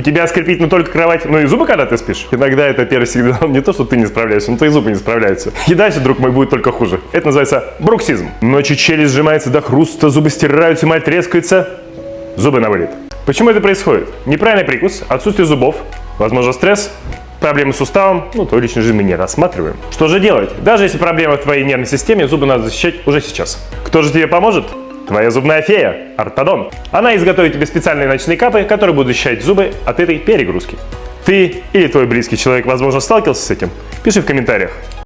У тебя скрипит не только кровать, но и зубы, когда ты спишь? Иногда это первый сигнал не то, что ты не справляешься, но твои зубы не справляются. И дальше, друг мой, будет только хуже. Это называется бруксизм. Ночью челюсть сжимается до хруста, зубы стираются, эмаль трескается. Зубы на вылет. Почему это происходит? Неправильный прикус, отсутствие зубов, возможно стресс, проблемы с суставом, твою личную жизнь мы не рассматриваем. Что же делать? Даже если проблема в твоей нервной системе, зубы надо защищать уже сейчас. Кто же тебе поможет? Твоя зубная фея, ортодонт. Она изготовит тебе специальные ночные капы, которые будут защищать зубы от этой перегрузки. Ты или твой близкий человек, возможно, сталкивался с этим? Пиши в комментариях.